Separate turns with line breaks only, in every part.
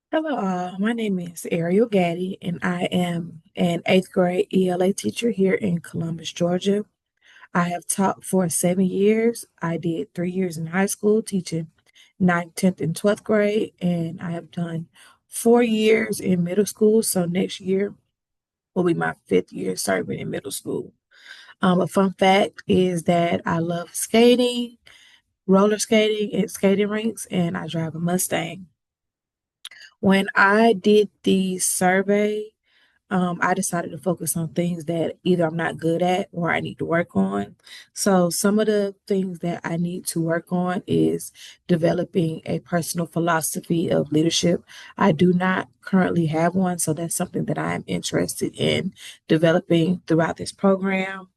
Hello, my name is Ariel Gaddy, and I am an eighth grade ELA teacher here in Columbus, Georgia. I have taught for 7 years. I did 3 years in high school teaching ninth, 10th, and 12th grade, and I have done 4 years in middle school. So next year will be my fifth year serving in middle school. A fun fact is that I love skating, roller skating at skating rinks, and I drive a Mustang. When I did the survey, I decided to focus on things that either I'm not good at or I need to work on. So, some of the things that I need to work on is developing a personal philosophy of leadership. I do not currently have one, so that's something that I am interested in developing throughout this program.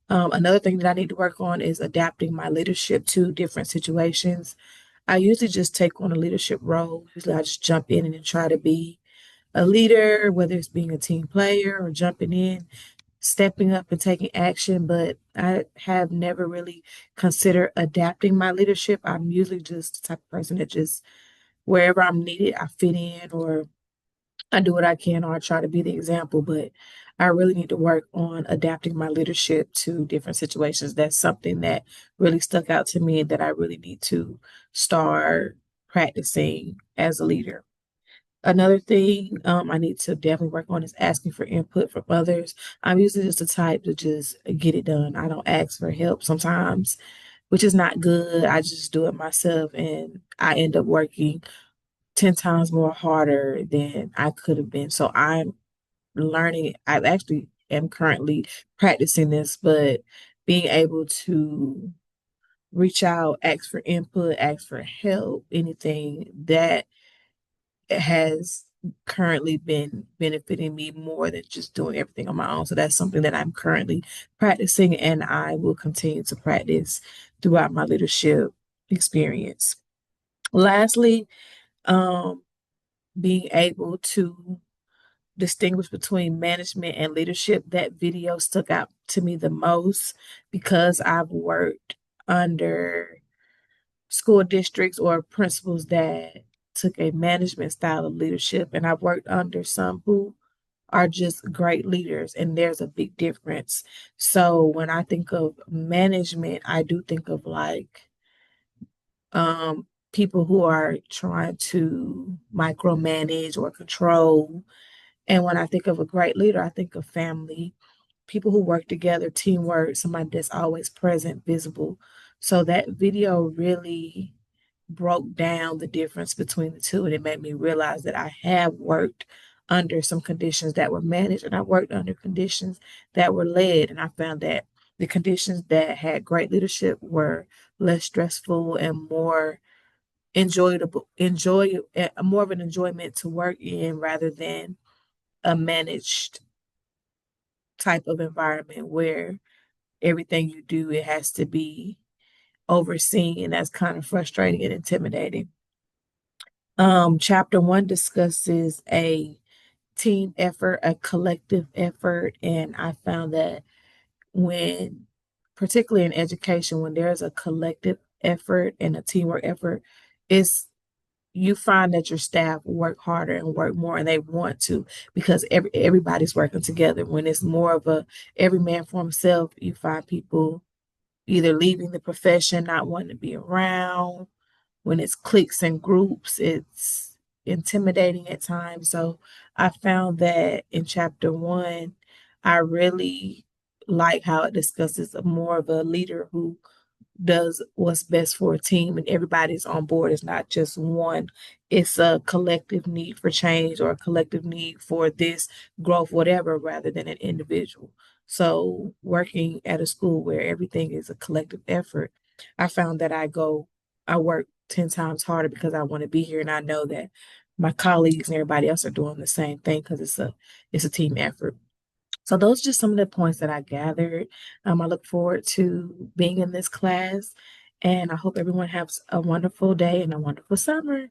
Another thing that I need to work on is adapting my leadership to different situations. I usually just take on a leadership role. Usually I just jump in and then try to be a leader, whether it's being a team player or jumping in, stepping up and taking action. But I have never really considered adapting my leadership. I'm usually just the type of person that just wherever I'm needed, I fit in or I do what I can or I try to be the example. But I really need to work on adapting my leadership to different situations. That's something that really stuck out to me that I really need to start practicing as a leader. Another thing I need to definitely work on is asking for input from others. I'm usually just the type to just get it done. I don't ask for help sometimes, which is not good. I just do it myself and I end up working 10 times more harder than I could have been. So I'm learning. I actually am currently practicing this, but being able to reach out, ask for input, ask for help, anything that has currently been benefiting me more than just doing everything on my own. So that's something that I'm currently practicing and I will continue to practice throughout my leadership experience. Lastly, um, being able to distinguish between management and leadership, that video stuck out to me the most because I've worked under school districts or principals that took a management style of leadership, and I've worked under some who are just great leaders, and there's a big difference. So when I think of management, I do think of like people who are trying to micromanage or control. And when I think of a great leader, I think of family, people who work together, teamwork, somebody that's always present, visible. So that video really broke down the difference between the two, and it made me realize that I have worked under some conditions that were managed, and I worked under conditions that were led, and I found that the conditions that had great leadership were less stressful and more more of an enjoyment to work in rather than a managed type of environment where everything you do it has to be overseen, and that's kind of frustrating and intimidating. Chapter one discusses a team effort, a collective effort, and I found that when, particularly in education, when there's a collective effort and a teamwork effort, it's you find that your staff work harder and work more and they want to because everybody's working together. When it's more of a every man for himself, you find people either leaving the profession, not wanting to be around. When it's cliques and groups, it's intimidating at times. So I found that in chapter one, I really like how it discusses more of a leader who does what's best for a team and everybody's on board. It's not just one, it's a collective need for change or a collective need for this growth, whatever, rather than an individual. So, working at a school where everything is a collective effort, I found that I work 10 times harder because I want to be here and I know that my colleagues and everybody else are doing the same thing because it's a team effort. So those are just some of the points that I gathered. I look forward to being in this class, and I hope everyone has a wonderful day and a wonderful summer.